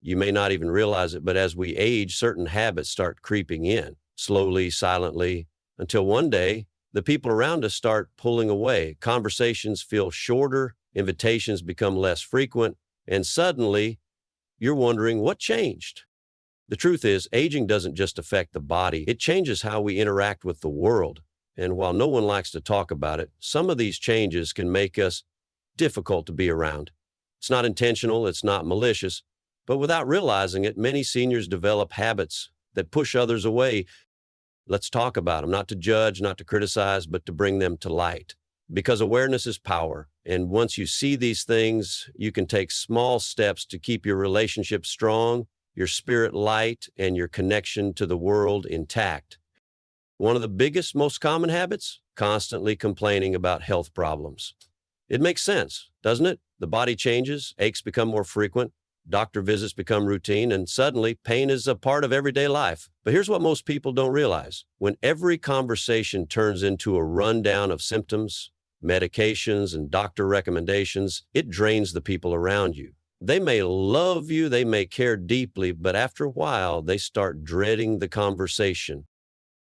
You may not even realize it, but as we age, certain habits start creeping in, slowly, silently, until one day the people around us start pulling away. Conversations feel shorter, invitations become less frequent, and suddenly you're wondering what changed. The truth is, aging doesn't just affect the body, it changes how we interact with the world. And while no one likes to talk about it, some of these changes can make us difficult to be around. It's not intentional, it's not malicious, but without realizing it, many seniors develop habits that push others away. Let's talk about them, not to judge, not to criticize, but to bring them to light. Because awareness is power. And once you see these things, you can take small steps to keep your relationship strong, your spirit light, and your connection to the world intact. One of the biggest, most common habits? Constantly complaining about health problems. It makes sense, doesn't it? The body changes, aches become more frequent, doctor visits become routine, and suddenly pain is a part of everyday life. But here's what most people don't realize. When every conversation turns into a rundown of symptoms, medications, and doctor recommendations, it drains the people around you. They may love you, they may care deeply, but after a while, they start dreading the conversation.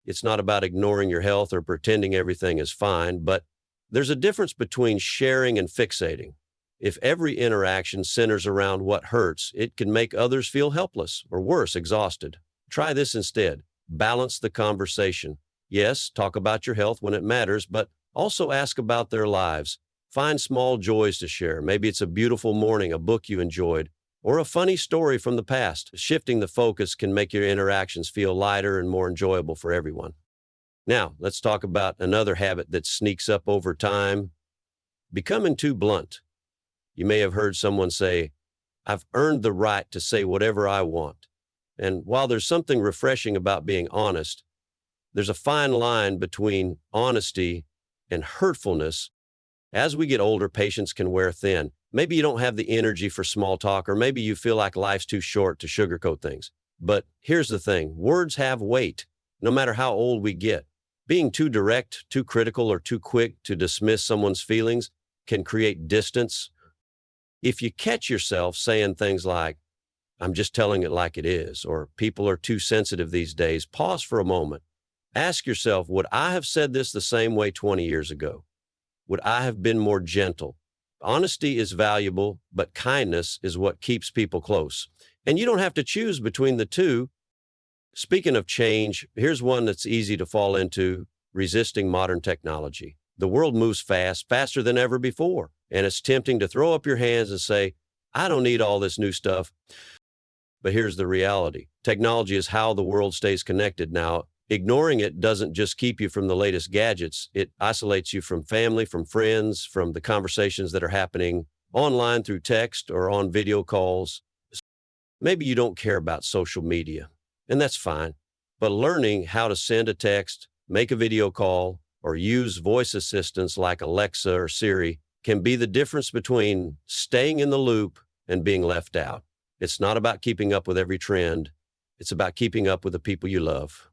It's not about ignoring your health or pretending everything is fine, but there's a difference between sharing and fixating. If every interaction centers around what hurts, it can make others feel helpless or worse, exhausted. Try this instead. Balance the conversation. Yes, talk about your health when it matters, but also ask about their lives. Find small joys to share. Maybe it's a beautiful morning, a book you enjoyed, or a funny story from the past. Shifting the focus can make your interactions feel lighter and more enjoyable for everyone. Now, let's talk about another habit that sneaks up over time: becoming too blunt. You may have heard someone say, "I've earned the right to say whatever I want." And while there's something refreshing about being honest, there's a fine line between honesty and hurtfulness. As we get older, patience can wear thin. Maybe you don't have the energy for small talk, or maybe you feel like life's too short to sugarcoat things. But here's the thing: words have weight, no matter how old we get. Being too direct, too critical, or too quick to dismiss someone's feelings can create distance. If you catch yourself saying things like, "I'm just telling it like it is," or "people are too sensitive these days," pause for a moment. Ask yourself, would I have said this the same way 20 years ago? Would I have been more gentle? Honesty is valuable, but kindness is what keeps people close. And you don't have to choose between the two. Speaking of change, here's one that's easy to fall into: resisting modern technology. The world moves fast, faster than ever before, and it's tempting to throw up your hands and say, "I don't need all this new stuff." But here's the reality: technology is how the world stays connected now. Ignoring it doesn't just keep you from the latest gadgets, it isolates you from family, from friends, from the conversations that are happening online through text or on video calls. Maybe you don't care about social media, and that's fine. But learning how to send a text, make a video call, or use voice assistants like Alexa or Siri can be the difference between staying in the loop and being left out. It's not about keeping up with every trend. It's about keeping up with the people you love.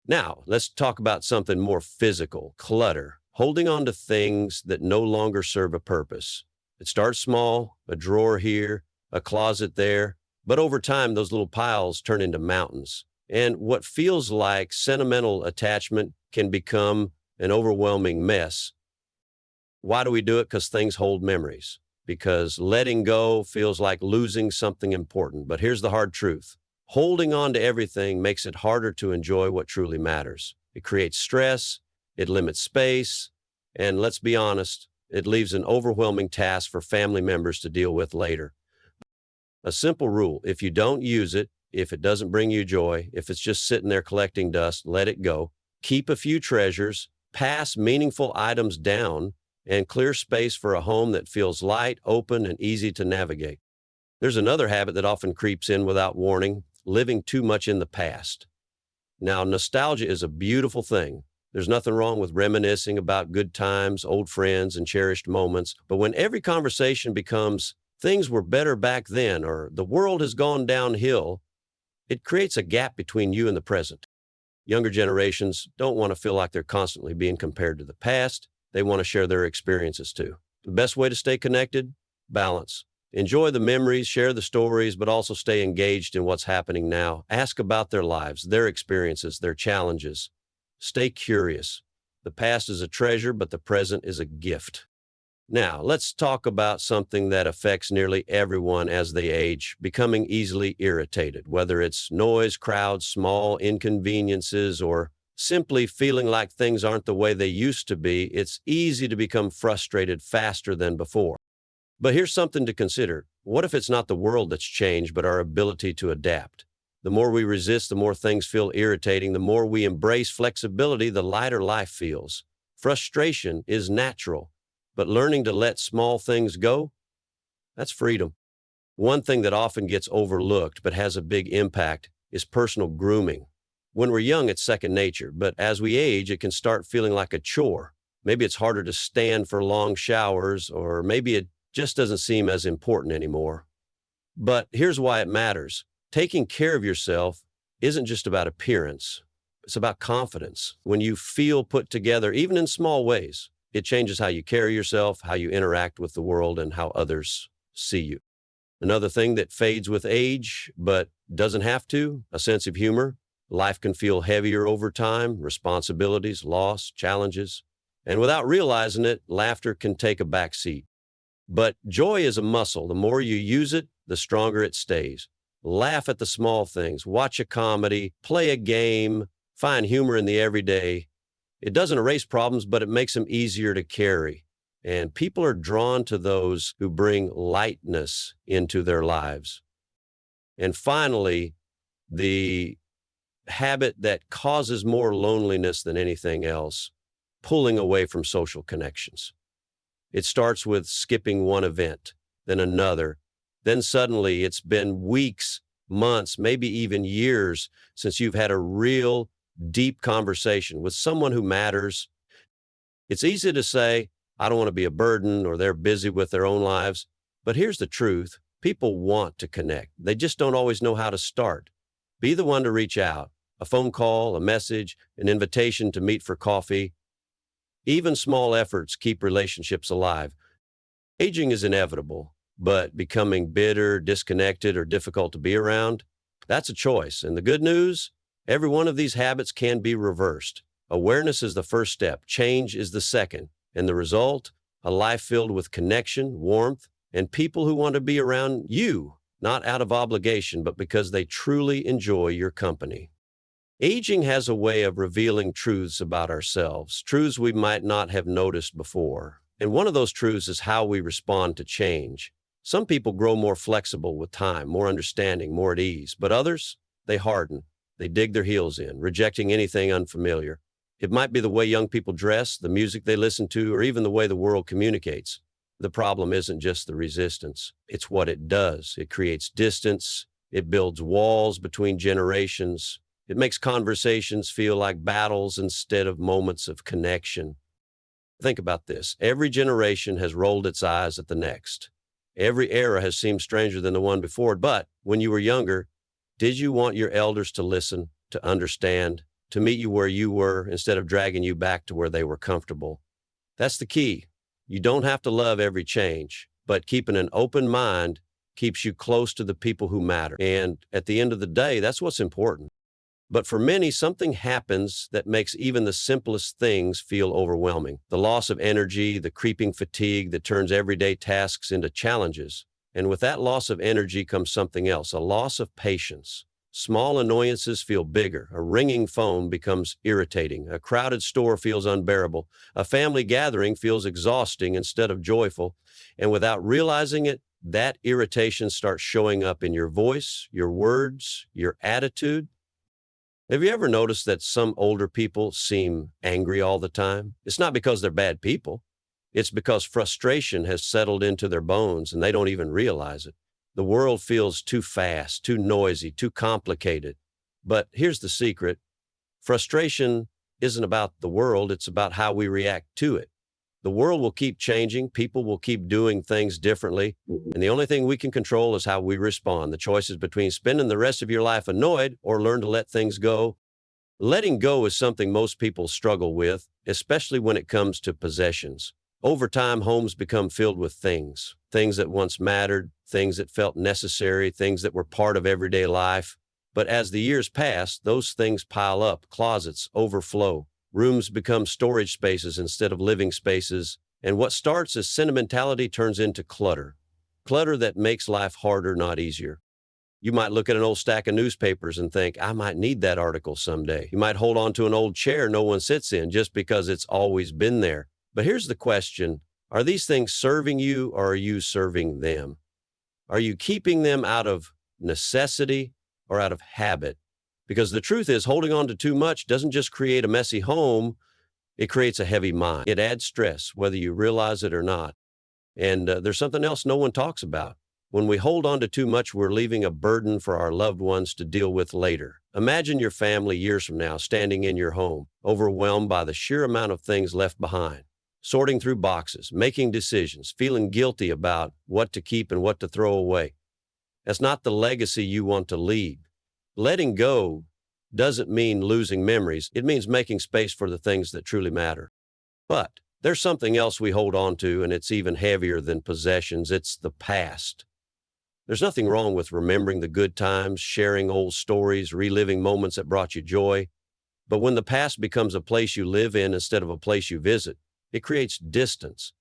Now, let's talk about something more physical: clutter, holding on to things that no longer serve a purpose. It starts small, a drawer here, a closet there, but over time, those little piles turn into mountains. And what feels like sentimental attachment can become an overwhelming mess. Why do we do it? Because things hold memories. Because letting go feels like losing something important. But here's the hard truth: holding on to everything makes it harder to enjoy what truly matters. It creates stress, it limits space, and let's be honest, it leaves an overwhelming task for family members to deal with later. A simple rule: if you don't use it, if it doesn't bring you joy, if it's just sitting there collecting dust, let it go. Keep a few treasures, pass meaningful items down, and clear space for a home that feels light, open, and easy to navigate. There's another habit that often creeps in without warning: living too much in the past. Now, nostalgia is a beautiful thing. There's nothing wrong with reminiscing about good times, old friends, and cherished moments. But when every conversation becomes "things were better back then," or "the world has gone downhill," it creates a gap between you and the present. Younger generations don't want to feel like they're constantly being compared to the past. They want to share their experiences too. The best way to stay connected? Balance. Enjoy the memories, share the stories, but also stay engaged in what's happening now. Ask about their lives, their experiences, their challenges. Stay curious. The past is a treasure, but the present is a gift. Now, let's talk about something that affects nearly everyone as they age, becoming easily irritated, whether it's noise, crowds, small inconveniences, or simply feeling like things aren't the way they used to be. It's easy to become frustrated faster than before. But here's something to consider. What if it's not the world that's changed, but our ability to adapt? The more we resist, the more things feel irritating. The more we embrace flexibility, the lighter life feels. Frustration is natural, but learning to let small things go, that's freedom. One thing that often gets overlooked but has a big impact is personal grooming. When we're young, it's second nature, but as we age, it can start feeling like a chore. Maybe it's harder to stand for long showers, or maybe it just doesn't seem as important anymore. But here's why it matters. Taking care of yourself isn't just about appearance. It's about confidence. When you feel put together, even in small ways, it changes how you carry yourself, how you interact with the world, and how others see you. Another thing that fades with age, but doesn't have to, a sense of humor. Life can feel heavier over time, responsibilities, loss, challenges. And without realizing it, laughter can take a back seat. But joy is a muscle. The more you use it, the stronger it stays. Laugh at the small things, watch a comedy, play a game, find humor in the everyday. It doesn't erase problems, but it makes them easier to carry. And people are drawn to those who bring lightness into their lives. And finally, the habit that causes more loneliness than anything else, pulling away from social connections. It starts with skipping one event, then another. Then suddenly it's been weeks, months, maybe even years since you've had a real deep conversation with someone who matters. It's easy to say, I don't want to be a burden, or they're busy with their own lives. But here's the truth. People want to connect. They just don't always know how to start. Be the one to reach out. A phone call, a message, an invitation to meet for coffee. Even small efforts keep relationships alive. Aging is inevitable, but becoming bitter, disconnected, or difficult to be around, that's a choice. And the good news, every one of these habits can be reversed. Awareness is the first step. Change is the second. And the result, a life filled with connection, warmth, and people who want to be around you, not out of obligation, but because they truly enjoy your company. Aging has a way of revealing truths about ourselves, truths we might not have noticed before. And one of those truths is how we respond to change. Some people grow more flexible with time, more understanding, more at ease, but others, they harden. They dig their heels in, rejecting anything unfamiliar. It might be the way young people dress, the music they listen to, or even the way the world communicates. The problem isn't just the resistance. It's what it does. It creates distance. It builds walls between generations. It makes conversations feel like battles instead of moments of connection. Think about this. Every generation has rolled its eyes at the next. Every era has seemed stranger than the one before. But when you were younger, did you want your elders to listen, to understand, to meet you where you were instead of dragging you back to where they were comfortable? That's the key. You don't have to love every change, but keeping an open mind keeps you close to the people who matter. And at the end of the day, that's what's important. But for many, something happens that makes even the simplest things feel overwhelming. The loss of energy, the creeping fatigue that turns everyday tasks into challenges. And with that loss of energy comes something else, a loss of patience. Small annoyances feel bigger. A ringing phone becomes irritating. A crowded store feels unbearable. A family gathering feels exhausting instead of joyful. And without realizing it, that irritation starts showing up in your voice, your words, your attitude. Have you ever noticed that some older people seem angry all the time? It's not because they're bad people. It's because frustration has settled into their bones and they don't even realize it. The world feels too fast, too noisy, too complicated. But here's the secret. Frustration isn't about the world, it's about how we react to it. The world will keep changing, people will keep doing things differently, and the only thing we can control is how we respond. The choice is between spending the rest of your life annoyed or learn to let things go. Letting go is something most people struggle with, especially when it comes to possessions. Over time, homes become filled with things that once mattered, things that felt necessary, things that were part of everyday life. But as the years pass, those things pile up, closets overflow, rooms become storage spaces instead of living spaces, and what starts as sentimentality turns into clutter. Clutter that makes life harder, not easier. You might look at an old stack of newspapers and think, I might need that article someday. You might hold on to an old chair no one sits in just because it's always been there. But here's the question. Are these things serving you or are you serving them? Are you keeping them out of necessity or out of habit? Because the truth is, holding on to too much doesn't just create a messy home, it creates a heavy mind. It adds stress, whether you realize it or not. And there's something else no one talks about. When we hold on to too much, we're leaving a burden for our loved ones to deal with later. Imagine your family years from now standing in your home, overwhelmed by the sheer amount of things left behind, sorting through boxes, making decisions, feeling guilty about what to keep and what to throw away. That's not the legacy you want to leave. Letting go doesn't mean losing memories. It means making space for the things that truly matter. But there's something else we hold on to, and it's even heavier than possessions. It's the past. There's nothing wrong with remembering the good times, sharing old stories, reliving moments that brought you joy. But when the past becomes a place you live in instead of a place you visit, it creates distance.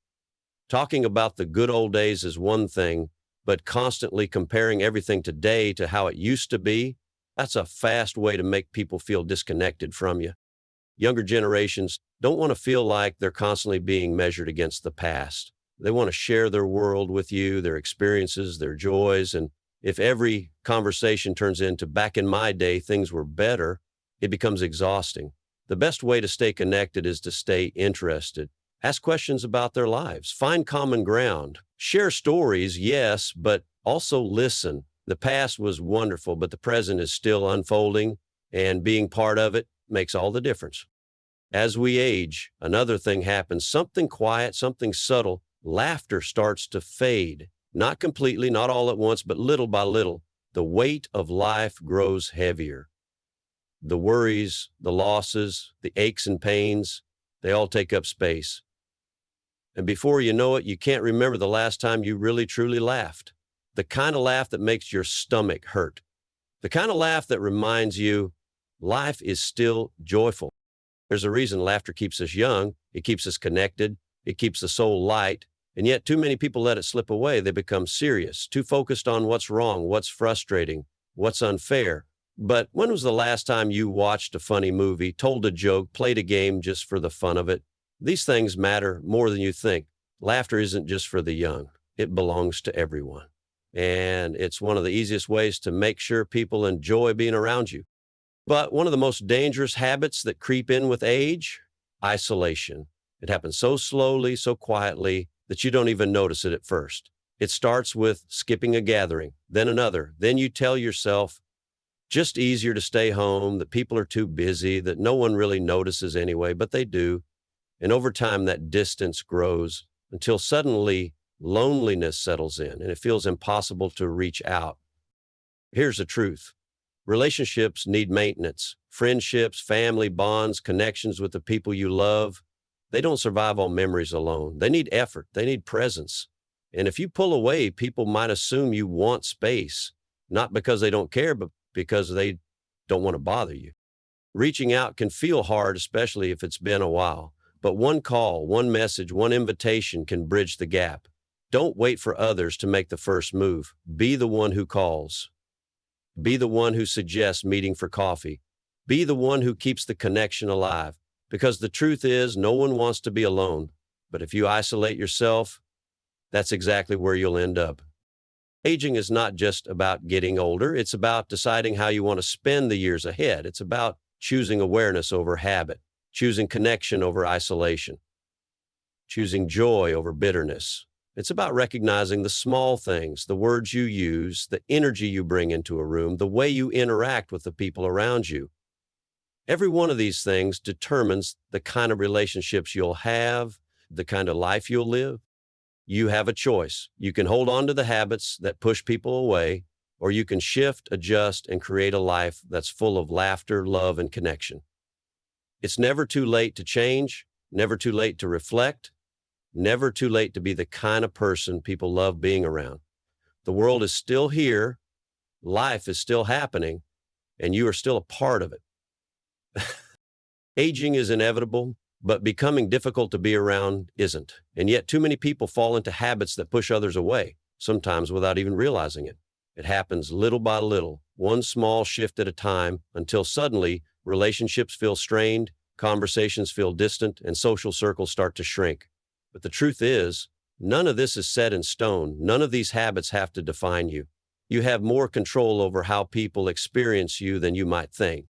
Talking about the good old days is one thing, but constantly comparing everything today to how it used to be, that's a fast way to make people feel disconnected from you. Younger generations don't want to feel like they're constantly being measured against the past. They want to share their world with you, their experiences, their joys. And if every conversation turns into back in my day, things were better, it becomes exhausting. The best way to stay connected is to stay interested. Ask questions about their lives. Find common ground. Share stories, yes, but also listen. The past was wonderful, but the present is still unfolding, and being part of it makes all the difference. As we age, another thing happens, something quiet, something subtle. Laughter starts to fade, not completely, not all at once, but little by little. The weight of life grows heavier. The worries, the losses, the aches and pains, they all take up space. And before you know it, you can't remember the last time you really, truly laughed. The kind of laugh that makes your stomach hurt. The kind of laugh that reminds you life is still joyful. There's a reason laughter keeps us young. It keeps us connected. It keeps the soul light. And yet too many people let it slip away. They become serious, too focused on what's wrong, what's frustrating, what's unfair. But when was the last time you watched a funny movie, told a joke, played a game just for the fun of it? These things matter more than you think. Laughter isn't just for the young. It belongs to everyone. And it's one of the easiest ways to make sure people enjoy being around you. But one of the most dangerous habits that creep in with age, isolation. It happens so slowly, so quietly, that you don't even notice it at first. It starts with skipping a gathering, then another. Then you tell yourself, just easier to stay home, that people are too busy, that no one really notices anyway, but they do. And over time, that distance grows until suddenly loneliness settles in and it feels impossible to reach out. Here's the truth. Relationships need maintenance. Friendships, family bonds, connections with the people you love, they don't survive on memories alone. They need effort. They need presence. And if you pull away, people might assume you want space, not because they don't care, but because they don't want to bother you. Reaching out can feel hard, especially if it's been a while. But one call, one message, one invitation can bridge the gap. Don't wait for others to make the first move. Be the one who calls. Be the one who suggests meeting for coffee. Be the one who keeps the connection alive. Because the truth is, no one wants to be alone. But if you isolate yourself, that's exactly where you'll end up. Aging is not just about getting older. It's about deciding how you want to spend the years ahead. It's about choosing awareness over habit, choosing connection over isolation, choosing joy over bitterness. It's about recognizing the small things, the words you use, the energy you bring into a room, the way you interact with the people around you. Every one of these things determines the kind of relationships you'll have, the kind of life you'll live. You have a choice. You can hold on to the habits that push people away, or you can shift, adjust, and create a life that's full of laughter, love, and connection. It's never too late to change, never too late to reflect, never too late to be the kind of person people love being around. The world is still here, life is still happening, and you are still a part of it. Aging is inevitable, but becoming difficult to be around isn't. And yet, too many people fall into habits that push others away, sometimes without even realizing it. It happens little by little, one small shift at a time, until suddenly relationships feel strained, conversations feel distant, and social circles start to shrink. But the truth is, none of this is set in stone. None of these habits have to define you. You have more control over how people experience you than you might think.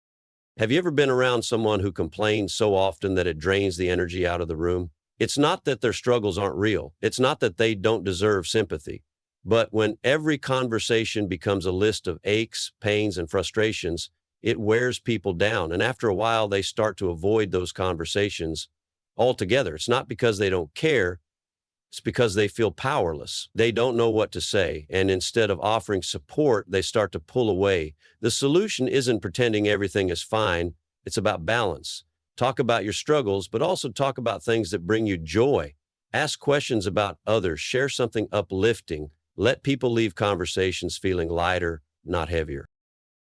Have you ever been around someone who complains so often that it drains the energy out of the room? It's not that their struggles aren't real. It's not that they don't deserve sympathy. But when every conversation becomes a list of aches, pains, and frustrations, it wears people down. And after a while, they start to avoid those conversations altogether. It's not because they don't care. It's because they feel powerless. They don't know what to say. And instead of offering support, they start to pull away. The solution isn't pretending everything is fine. It's about balance. Talk about your struggles, but also talk about things that bring you joy. Ask questions about others. Share something uplifting. Let people leave conversations feeling lighter, not heavier.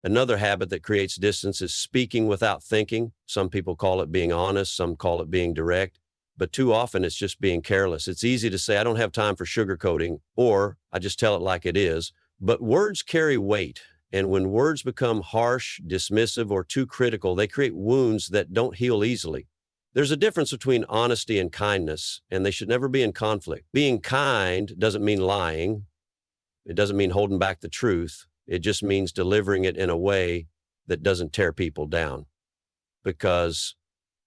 Another habit that creates distance is speaking without thinking. Some people call it being honest. Some call it being direct. But too often it's just being careless. It's easy to say, I don't have time for sugarcoating, or I just tell it like it is. But words carry weight. And when words become harsh, dismissive, or too critical, they create wounds that don't heal easily. There's a difference between honesty and kindness, and they should never be in conflict. Being kind doesn't mean lying. It doesn't mean holding back the truth. It just means delivering it in a way that doesn't tear people down. Because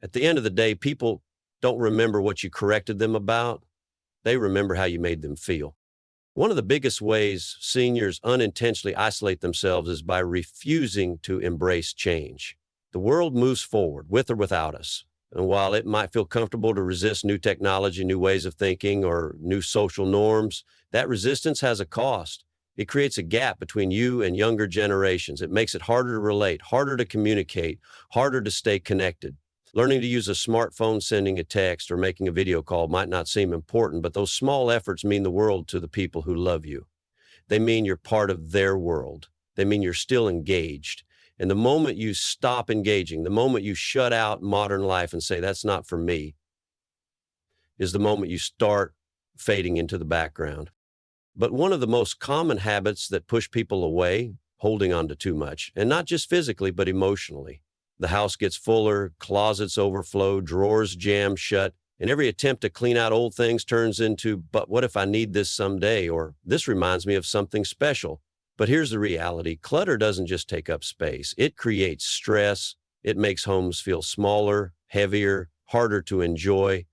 at the end of the day, people don't remember what you corrected them about. They remember how you made them feel. One of the biggest ways seniors unintentionally isolate themselves is by refusing to embrace change. The world moves forward, with or without us. And while it might feel comfortable to resist new technology, new ways of thinking, or new social norms, that resistance has a cost. It creates a gap between you and younger generations. It makes it harder to relate, harder to communicate, harder to stay connected. Learning to use a smartphone, sending a text, or making a video call might not seem important, but those small efforts mean the world to the people who love you. They mean you're part of their world. They mean you're still engaged. And the moment you stop engaging, the moment you shut out modern life and say, that's not for me, is the moment you start fading into the background. But one of the most common habits that push people away, holding on to too much, and not just physically, but emotionally. The house gets fuller, closets overflow, drawers jam shut, and every attempt to clean out old things turns into, but what if I need this someday? Or this reminds me of something special. But here's the reality. Clutter doesn't just take up space. It creates stress. It makes homes feel smaller, heavier, harder to enjoy.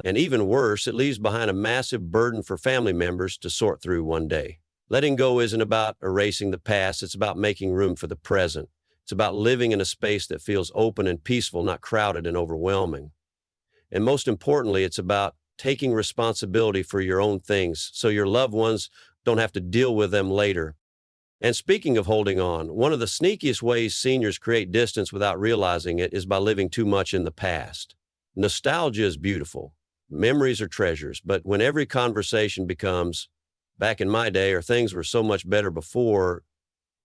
And even worse, it leaves behind a massive burden for family members to sort through one day. Letting go isn't about erasing the past. It's about making room for the present. It's about living in a space that feels open and peaceful, not crowded and overwhelming. And most importantly, it's about taking responsibility for your own things so your loved ones don't have to deal with them later. And speaking of holding on, one of the sneakiest ways seniors create distance without realizing it is by living too much in the past. Nostalgia is beautiful. Memories are treasures, but when every conversation becomes, back in my day, or things were so much better before,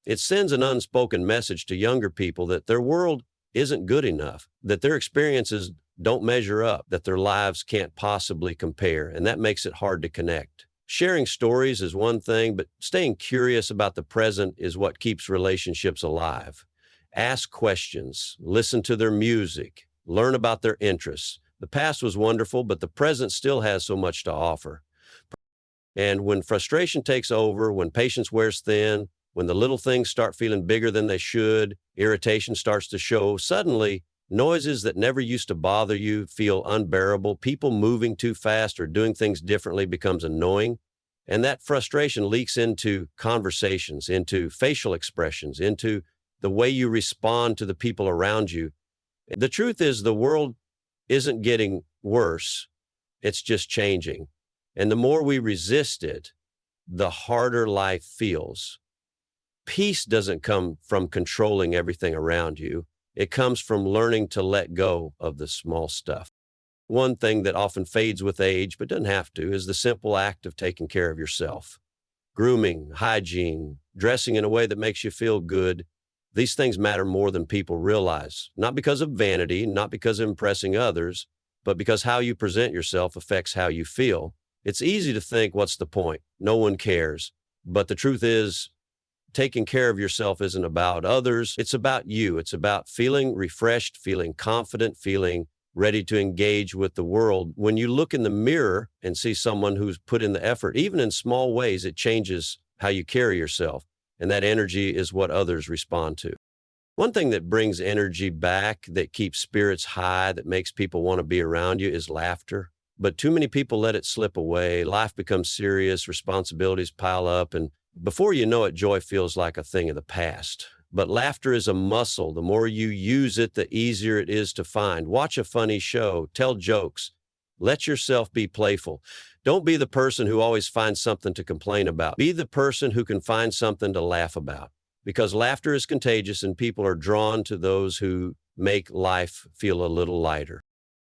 it sends an unspoken message to younger people that their world isn't good enough, that their experiences don't measure up, that their lives can't possibly compare, and that makes it hard to connect. Sharing stories is one thing, but staying curious about the present is what keeps relationships alive. Ask questions, listen to their music, learn about their interests. The past was wonderful, but the present still has so much to offer. And when frustration takes over, when patience wears thin, when the little things start feeling bigger than they should, irritation starts to show, suddenly noises that never used to bother you feel unbearable. People moving too fast or doing things differently becomes annoying. And that frustration leaks into conversations, into facial expressions, into the way you respond to the people around you. The truth is, the world isn't getting worse. It's just changing. And the more we resist it, the harder life feels. Peace doesn't come from controlling everything around you. It comes from learning to let go of the small stuff. One thing that often fades with age, but doesn't have to, is the simple act of taking care of yourself. grooming, hygiene, dressing in a way that makes you feel good. These things matter more than people realize, not because of vanity, not because of impressing others, but because how you present yourself affects how you feel. It's easy to think, what's the point? No one cares. But the truth is, taking care of yourself isn't about others. It's about you. It's about feeling refreshed, feeling confident, feeling ready to engage with the world. When you look in the mirror and see someone who's put in the effort, even in small ways, it changes how you carry yourself. And that energy is what others respond to. One thing that brings energy back, that keeps spirits high, that makes people want to be around you is laughter. But too many people let it slip away. Life becomes serious, responsibilities pile up, and before you know it, joy feels like a thing of the past. But laughter is a muscle. The more you use it, the easier it is to find. Watch a funny show, tell jokes, let yourself be playful. Don't be the person who always finds something to complain about. Be the person who can find something to laugh about. Because laughter is contagious and people are drawn to those who make life feel a little lighter.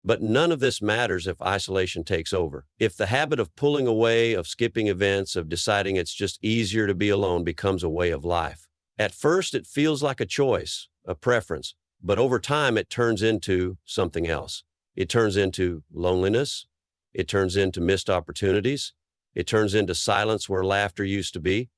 But none of this matters if isolation takes over. If the habit of pulling away, of skipping events, of deciding it's just easier to be alone becomes a way of life. At first, it feels like a choice, a preference, but over time, it turns into something else. It turns into loneliness. It turns into missed opportunities. It turns into silence where laughter used to be.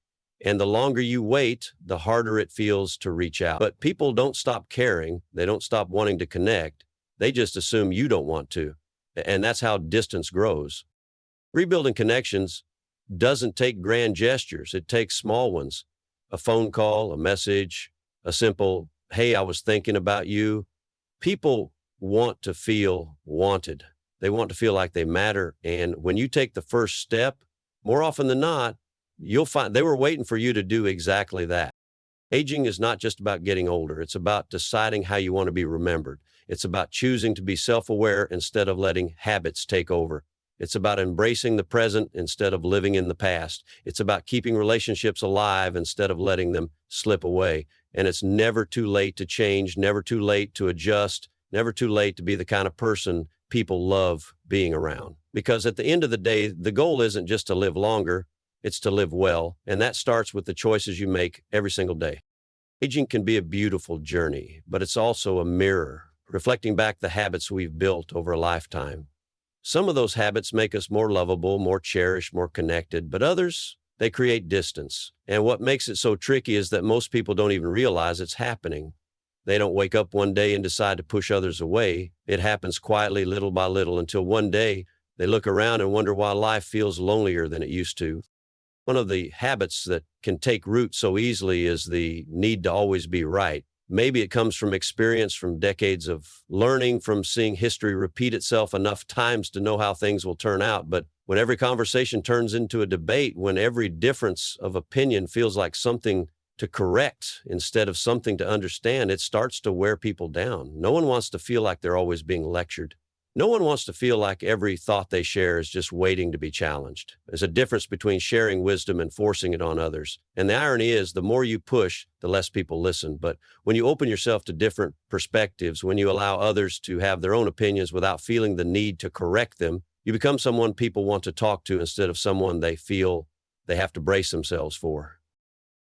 And the longer you wait, the harder it feels to reach out. But people don't stop caring. They don't stop wanting to connect. They just assume you don't want to. And that's how distance grows. Rebuilding connections doesn't take grand gestures. It takes small ones. A phone call, a message, a simple, hey, I was thinking about you. People want to feel wanted. They want to feel like they matter. And when you take the first step, more often than not, you'll find they were waiting for you to do exactly that. Aging is not just about getting older. It's about deciding how you want to be remembered. It's about choosing to be self-aware instead of letting habits take over. It's about embracing the present instead of living in the past. It's about keeping relationships alive instead of letting them slip away. And it's never too late to change, never too late to adjust, never too late to be the kind of person people love being around. Because at the end of the day, the goal isn't just to live longer, it's to live well. And that starts with the choices you make every single day. Aging can be a beautiful journey, but it's also a mirror, reflecting back the habits we've built over a lifetime. Some of those habits make us more lovable, more cherished, more connected, but others, they create distance. And what makes it so tricky is that most people don't even realize it's happening. They don't wake up one day and decide to push others away. It happens quietly, little by little, until one day they look around and wonder why life feels lonelier than it used to. One of the habits that can take root so easily is the need to always be right. Maybe it comes from experience, from decades of learning, from seeing history repeat itself enough times to know how things will turn out. But when every conversation turns into a debate, when every difference of opinion feels like something to correct instead of something to understand, it starts to wear people down. No one wants to feel like they're always being lectured. No one wants to feel like every thought they share is just waiting to be challenged. There's a difference between sharing wisdom and forcing it on others. And the irony is, the more you push, the less people listen. But when you open yourself to different perspectives, when you allow others to have their own opinions without feeling the need to correct them, you become someone people want to talk to instead of someone they feel they have to brace themselves for.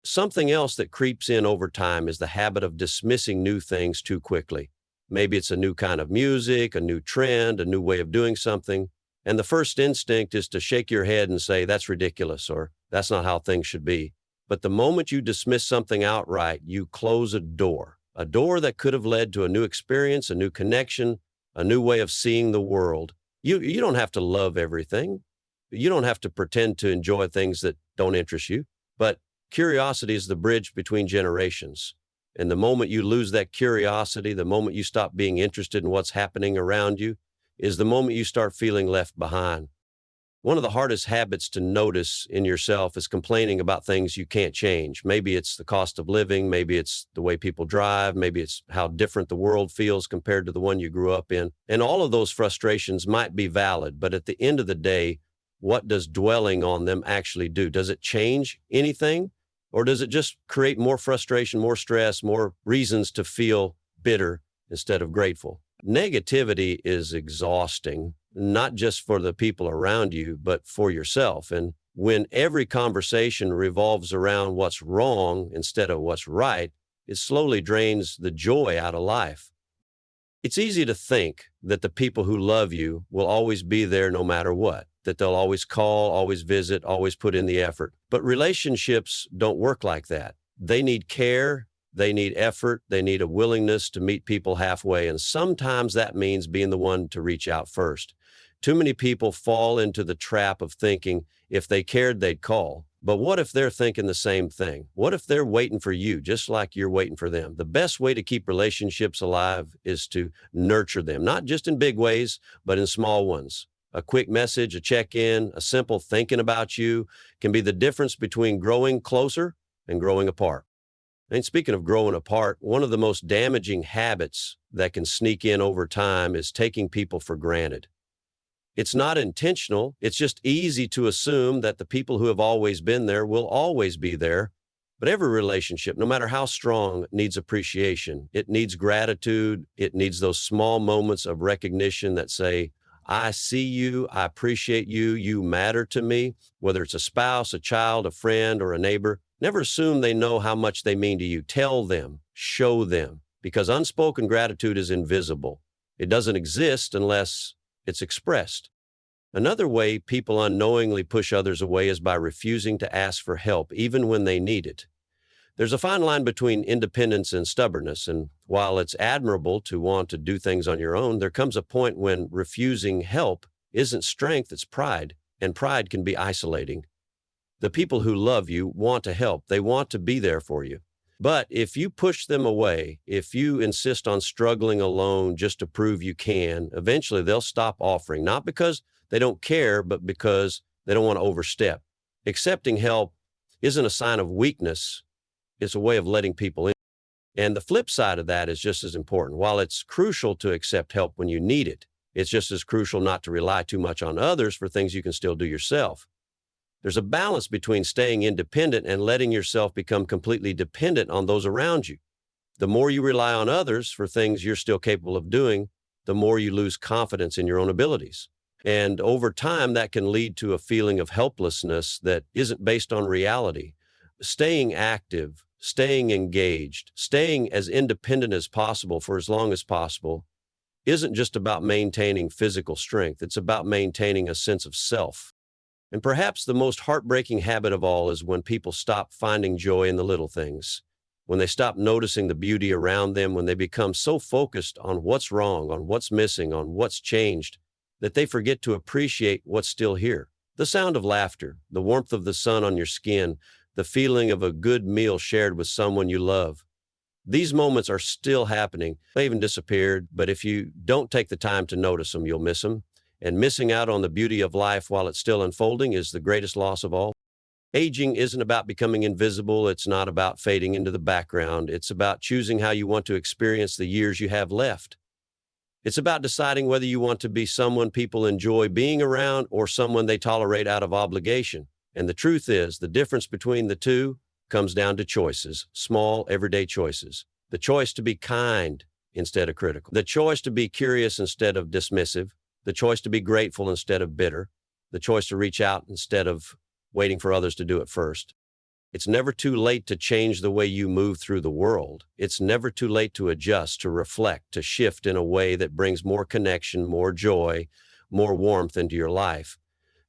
Something else that creeps in over time is the habit of dismissing new things too quickly. Maybe it's a new kind of music, a new trend, a new way of doing something. And the first instinct is to shake your head and say, that's ridiculous, or that's not how things should be. But the moment you dismiss something outright, you close a door that could have led to a new experience, a new connection, a new way of seeing the world. You don't have to love everything. You don't have to pretend to enjoy things that don't interest you. But curiosity is the bridge between generations. And the moment you lose that curiosity, the moment you stop being interested in what's happening around you, is the moment you start feeling left behind. One of the hardest habits to notice in yourself is complaining about things you can't change. Maybe it's the cost of living, maybe it's the way people drive, maybe it's how different the world feels compared to the one you grew up in. And all of those frustrations might be valid, but at the end of the day, what does dwelling on them actually do? Does it change anything? Or does it just create more frustration, more stress, more reasons to feel bitter instead of grateful? Negativity is exhausting, not just for the people around you, but for yourself. And When every conversation revolves around what's wrong instead of what's right, it slowly drains the joy out of life. It's easy to think that the people who love you will always be there no matter what, that they'll always call, always visit, always put in the effort. But relationships don't work like that. They need care, they need effort, they need a willingness to meet people halfway. And sometimes that means being the one to reach out first. Too many people fall into the trap of thinking if they cared, they'd call. But what if they're thinking the same thing? What if they're waiting for you, just like you're waiting for them? The best way to keep relationships alive is to nurture them, not just in big ways, but in small ones. A quick message, a check-in, a simple thinking about you can be the difference between growing closer and growing apart. And speaking of growing apart, one of the most damaging habits that can sneak in over time is taking people for granted. It's not intentional. It's just easy to assume that the people who have always been there will always be there. But every relationship, no matter how strong, needs appreciation. It needs gratitude. It needs those small moments of recognition that say, I see you, I appreciate you, you matter to me. Whether it's a spouse, a child, a friend, or a neighbor, never assume they know how much they mean to you. Tell them, show them, because unspoken gratitude is invisible. It doesn't exist unless it's expressed. Another way people unknowingly push others away is by refusing to ask for help, even when they need it. There's a fine line between independence and stubbornness, and while it's admirable to want to do things on your own, there comes a point when refusing help isn't strength, it's pride, and pride can be isolating. The people who love you want to help, they want to be there for you. But if you push them away, if you insist on struggling alone just to prove you can, eventually they'll stop offering, not because they don't care, but because they don't want to overstep. Accepting help isn't a sign of weakness, it's a way of letting people in. And the flip side of that is just as important. While it's crucial to accept help when you need it, it's just as crucial not to rely too much on others for things you can still do yourself. There's a balance between staying independent and letting yourself become completely dependent on those around you. The more you rely on others for things you're still capable of doing, the more you lose confidence in your own abilities. And over time, that can lead to a feeling of helplessness that isn't based on reality. Staying active, staying engaged, staying as independent as possible for as long as possible isn't just about maintaining physical strength. It's about maintaining a sense of self. And perhaps the most heartbreaking habit of all is when people stop finding joy in the little things, when they stop noticing the beauty around them, when they become so focused on what's wrong, on what's missing, on what's changed, that they forget to appreciate what's still here. The sound of laughter, the warmth of the sun on your skin, the feeling of a good meal shared with someone you love. These moments are still happening. They even disappeared, but if you don't take the time to notice them, you'll miss them. And missing out on the beauty of life while it's still unfolding is the greatest loss of all. Aging isn't about becoming invisible. It's not about fading into the background. It's about choosing how you want to experience the years you have left. It's about deciding whether you want to be someone people enjoy being around or someone they tolerate out of obligation. And the truth is, the difference between the two comes down to choices, small, everyday choices. The choice to be kind instead of critical. The choice to be curious instead of dismissive. The choice to be grateful instead of bitter. The choice to reach out instead of waiting for others to do it first. It's never too late to change the way you move through the world. It's never too late to adjust, to reflect, to shift in a way that brings more connection, more joy, more warmth into your life.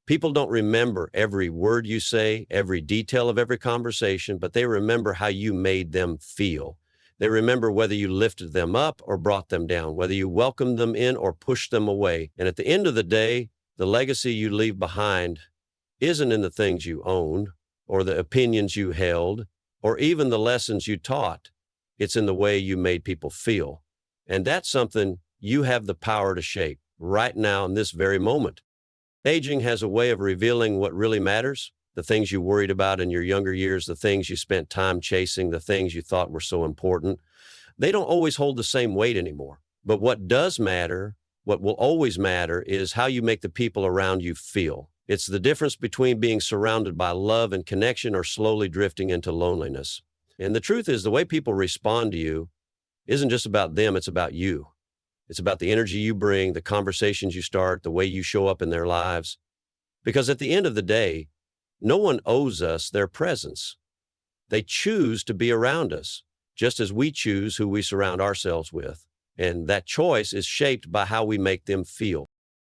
People don't remember every word you say, every detail of every conversation, but they remember how you made them feel. They remember whether you lifted them up or brought them down, whether you welcomed them in or pushed them away. And at the end of the day, the legacy you leave behind isn't in the things you own, or the opinions you held, or even the lessons you taught. It's in the way you made people feel. And that's something you have the power to shape right now in this very moment. Aging has a way of revealing what really matters, the things you worried about in your younger years, the things you spent time chasing, the things you thought were so important. They don't always hold the same weight anymore. But what does matter, what will always matter, is how you make the people around you feel. It's the difference between being surrounded by love and connection or slowly drifting into loneliness. And the truth is, the way people respond to you isn't just about them, it's about you. It's about the energy you bring, the conversations you start, the way you show up in their lives. Because at the end of the day, No one owes us their presence. They choose to be around us, just as we choose who we surround ourselves with. And that choice is shaped by how we make them feel.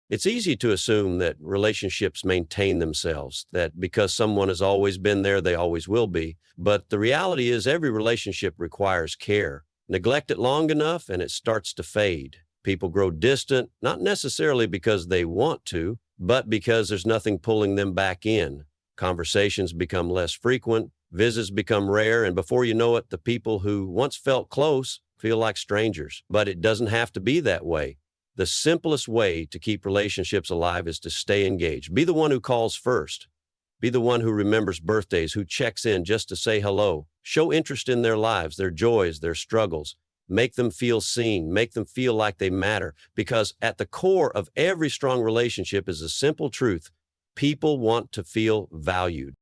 It's easy to assume that relationships maintain themselves, that because someone has always been there, they always will be. But the reality is every relationship requires care. Neglect it long enough and it starts to fade. People grow distant, not necessarily because they want to, but because there's nothing pulling them back in. Conversations become less frequent, visits become rare, and before you know it, the people who once felt close feel like strangers. But it doesn't have to be that way. The simplest way to keep relationships alive is to stay engaged. Be the one who calls first. Be the one who remembers birthdays, who checks in just to say hello. Show interest in their lives, their joys, their struggles. Make them feel seen. Make them feel like they matter. Because at the core of every strong relationship is a simple truth. People want to feel valued.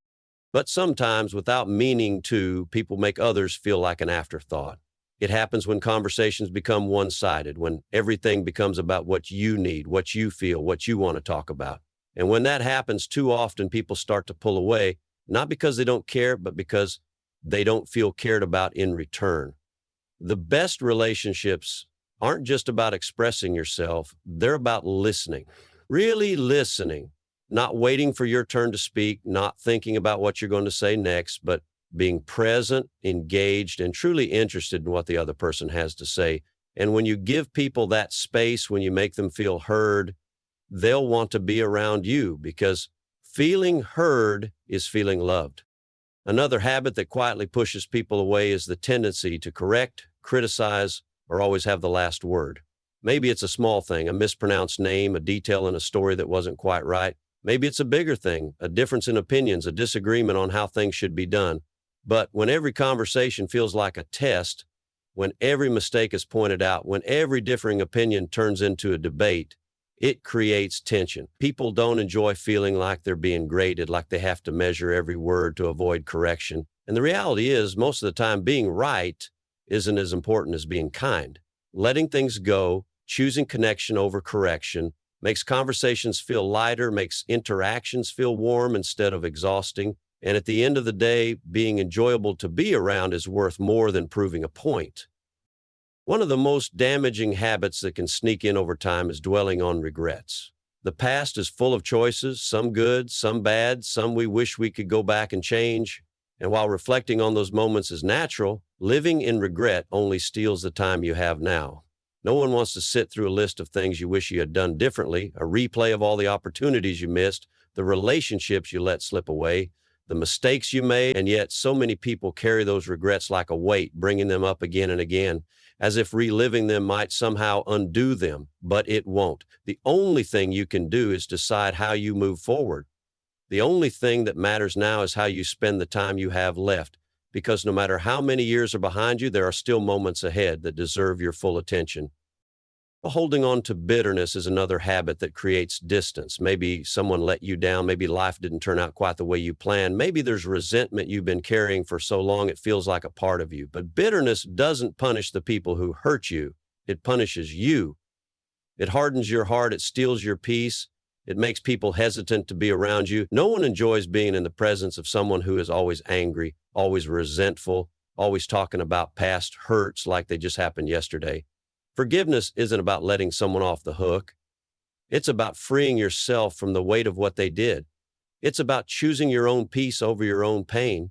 But sometimes, without meaning to, people make others feel like an afterthought. It happens when conversations become one-sided, when everything becomes about what you need, what you feel, what you want to talk about. And when that happens too often, people start to pull away, not because they don't care, but because they don't feel cared about in return. The best relationships aren't just about expressing yourself, they're about listening, really listening, not waiting for your turn to speak, not thinking about what you're going to say next, but being present, engaged, and truly interested in what the other person has to say. And when you give people that space, when you make them feel heard, they'll want to be around you because feeling heard is feeling loved. Another habit that quietly pushes people away is the tendency to correct, criticize, or always have the last word. Maybe it's a small thing, a mispronounced name, a detail in a story that wasn't quite right. Maybe it's a bigger thing, a difference in opinions, a disagreement on how things should be done. But when every conversation feels like a test, when every mistake is pointed out, when every differing opinion turns into a debate, it creates tension. People don't enjoy feeling like they're being graded, like they have to measure every word to avoid correction. And the reality is, most of the time, being right isn't as important as being kind. Letting things go, choosing connection over correction, makes conversations feel lighter, makes interactions feel warm instead of exhausting. And at the end of the day, being enjoyable to be around is worth more than proving a point. One of the most damaging habits that can sneak in over time is dwelling on regrets. The past is full of choices, some good, some bad, some we wish we could go back and change. And while reflecting on those moments is natural, living in regret only steals the time you have now. No one wants to sit through a list of things you wish you had done differently, a replay of all the opportunities you missed, the relationships you let slip away, the mistakes you made, and yet so many people carry those regrets like a weight, bringing them up again and again, as if reliving them might somehow undo them, but it won't. The only thing you can do is decide how you move forward. The only thing that matters now is how you spend the time you have left, because no matter how many years are behind you, there are still moments ahead that deserve your full attention. Holding on to bitterness is another habit that creates distance. Maybe someone let you down. Maybe life didn't turn out quite the way you planned. Maybe there's resentment you've been carrying for so long it feels like a part of you. But bitterness doesn't punish the people who hurt you. It punishes you. It hardens your heart. It steals your peace. It makes people hesitant to be around you. No one enjoys being in the presence of someone who is always angry, always resentful, always talking about past hurts like they just happened yesterday. Forgiveness isn't about letting someone off the hook. It's about freeing yourself from the weight of what they did. It's about choosing your own peace over your own pain.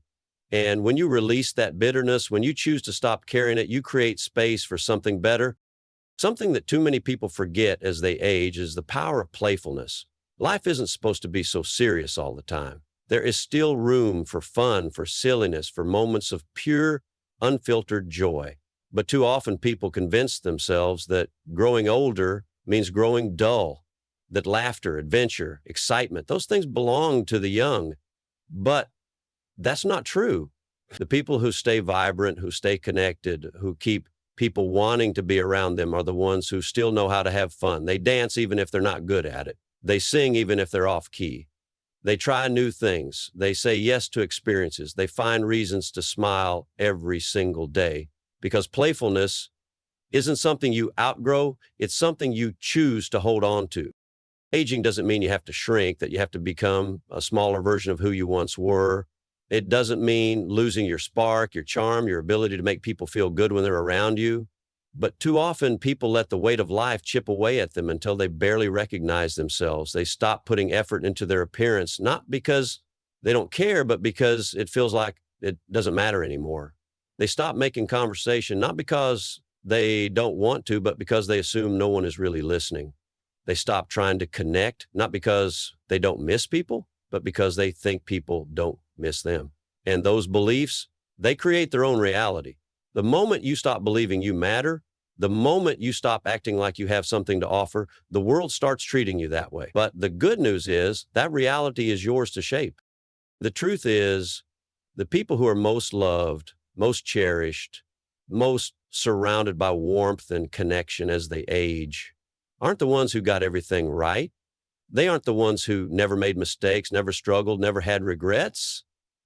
And when you release that bitterness, when you choose to stop carrying it, you create space for something better. Something that too many people forget as they age is the power of playfulness. Life isn't supposed to be so serious all the time. There is still room for fun, for silliness, for moments of pure, unfiltered joy. But too often people convince themselves that growing older means growing dull, that laughter, adventure, excitement, those things belong to the young. But that's not true. The people who stay vibrant, who stay connected, who keep people wanting to be around them are the ones who still know how to have fun. They dance even if they're not good at it. They sing even if they're off key. They try new things. They say yes to experiences. They find reasons to smile every single day. Because playfulness isn't something you outgrow, it's something you choose to hold on to. Aging doesn't mean you have to shrink, that you have to become a smaller version of who you once were. It doesn't mean losing your spark, your charm, your ability to make people feel good when they're around you. But too often, people let the weight of life chip away at them until they barely recognize themselves. They stop putting effort into their appearance, not because they don't care, but because it feels like it doesn't matter anymore. They stop making conversation, not because they don't want to, but because they assume no one is really listening. They stop trying to connect, not because they don't miss people, but because they think people don't miss them. And those beliefs, they create their own reality. The moment you stop believing you matter, the moment you stop acting like you have something to offer, the world starts treating you that way. But the good news is that reality is yours to shape. The truth is, the people who are most loved, most cherished, most surrounded by warmth and connection as they age aren't the ones who got everything right. They aren't the ones who never made mistakes, never struggled, never had regrets.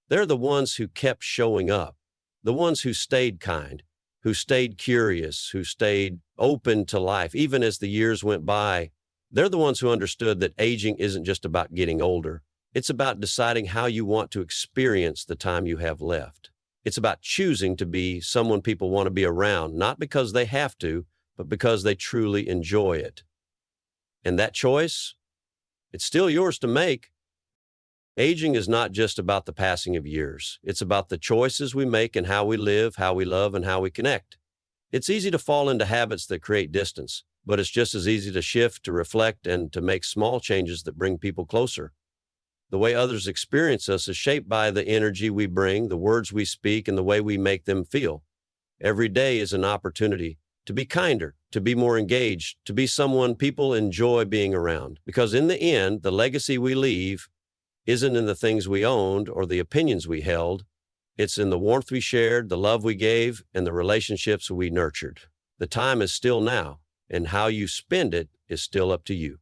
They're the ones who kept showing up, the ones who stayed kind, who stayed curious, who stayed open to life, even as the years went by. They're the ones who understood that aging isn't just about getting older. It's about deciding how you want to experience the time you have left. It's about choosing to be someone people want to be around, not because they have to, but because they truly enjoy it. And that choice, it's still yours to make. Aging is not just about the passing of years. It's about the choices we make and how we live, how we love, and how we connect. It's easy to fall into habits that create distance, but it's just as easy to shift, to reflect, and to make small changes that bring people closer. The way others experience us is shaped by the energy we bring, the words we speak, and the way we make them feel. Every day is an opportunity to be kinder, to be more engaged, to be someone people enjoy being around. Because in the end, the legacy we leave isn't in the things we owned or the opinions we held. It's in the warmth we shared, the love we gave, and the relationships we nurtured. The time is still now, and how you spend it is still up to you.